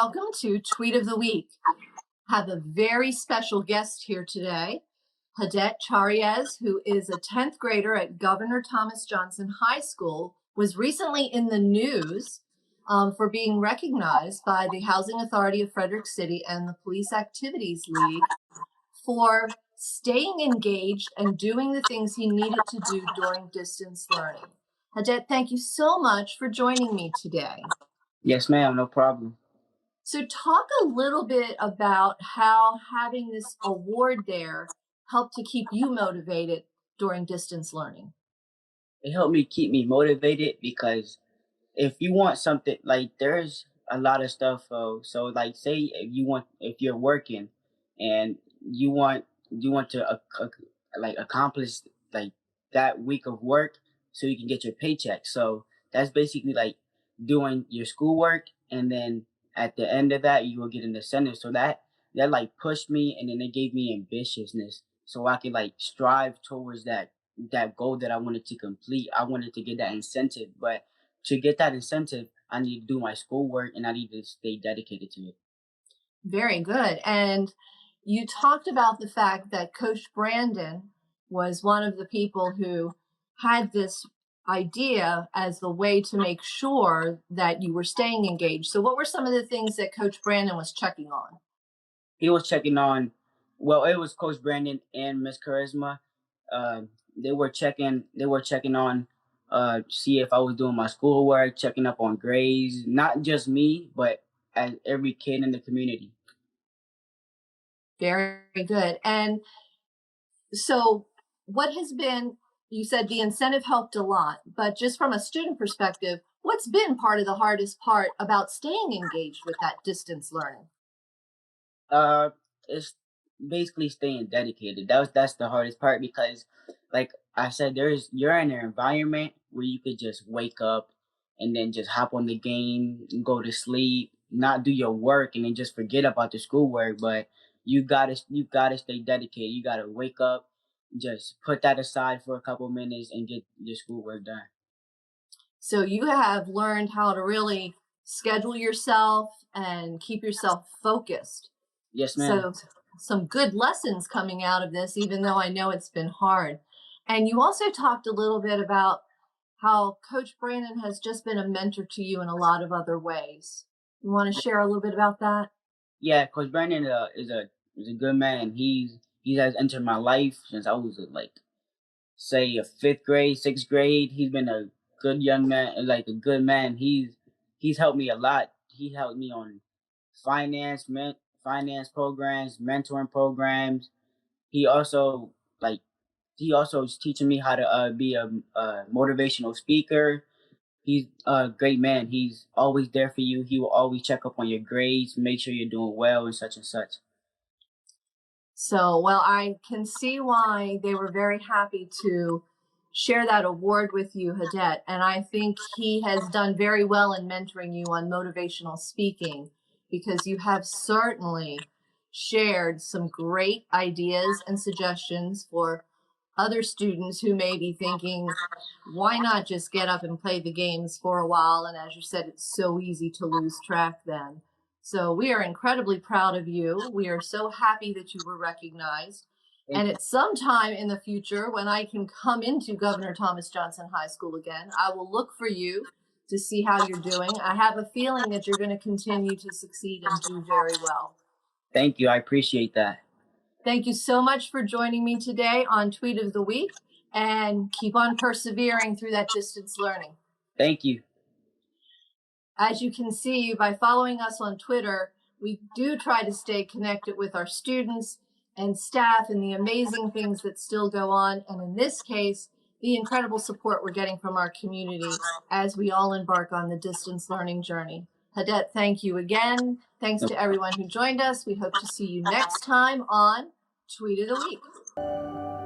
Welcome to Tweet of the Week. I have a very special guest here today. Jadet Charriez, who is a 10th grader at Governor Thomas Johnson High School, was recently in the news for being recognized by the Housing Authority of Frederick City and the Police Activities League for staying engaged and doing the things he needed to do during distance learning. Jadet, thank you so much for joining me today. Yes, ma'am, no problem. So talk a little bit about how having this award there helped to keep you motivated during distance learning. It helped me keep me motivated because if you want something, like there's a lot of stuff. So like say if you're working and you want to like accomplish like that week of work so you can get your paycheck. So that's basically like doing your schoolwork, and then at the end of that you will get an incentive. So that like pushed me, and then it gave me ambitiousness so I could like strive towards that goal that I wanted to complete. I wanted to get that incentive, but to get that incentive, I need to do my schoolwork and I need to stay dedicated to it. Very good. And you talked about the fact that Coach Brandon was one of the people who had this idea as the way to make sure that you were staying engaged. So what were some of the things that Coach Brandon was checking on? He was checking on, well, it was Coach Brandon and Miss Charisma. They were checking on, see if I was doing my schoolwork, checking up on grades, not just me, but as every kid in the community. Very good. And so what has been, you said the incentive helped a lot, but just from a student perspective, what's been part of the hardest part about staying engaged with that distance learning? It's basically staying dedicated. That's the hardest part because, like I said, you're in an environment where you could just wake up and then just hop on the game, go to sleep, not do your work, and then just forget about the schoolwork. But you gotta stay dedicated. You gotta wake up, just put that aside for a couple minutes, and get your schoolwork done. So you have learned how to really schedule yourself and keep yourself focused. Yes, ma'am. So some good lessons coming out of this, even though I know it's been hard. And you also talked a little bit about how Coach Brandon has just been a mentor to you in a lot of other ways. You want to share a little bit about that? Yeah, Coach Brandon is a good man. He has entered my life since I was like say a fifth grade, sixth grade. He's been a good young man, like a good man. He's helped me a lot. He helped me on finance programs, mentoring programs. He also like he also is teaching me how to be a motivational speaker. He's a great man. He's always there for you. He will always check up on your grades, make sure you're doing well, and such and such. So, well, I can see why they were very happy to share that award with you, Jadet. And I think he has done very well in mentoring you on motivational speaking, because you have certainly shared some great ideas and suggestions for other students who may be thinking, why not just get up and play the games for a while? And as you said, it's so easy to lose track then. So we are incredibly proud of you. We are so happy that you were recognized. And at some time in the future, when I can come into Governor Thomas Johnson High School again, I will look for you to see how you're doing. I have a feeling that you're going to continue to succeed and do very well. Thank you. I appreciate that. Thank you so much for joining me today on Tweet of the Week, and keep on persevering through that distance learning. Thank you. As you can see, by following us on Twitter, we do try to stay connected with our students and staff and the amazing things that still go on. And in this case, the incredible support we're getting from our community as we all embark on the distance learning journey. Jadet, thank you again. Thanks to everyone who joined us. We hope to see you next time on Tweet of the Week.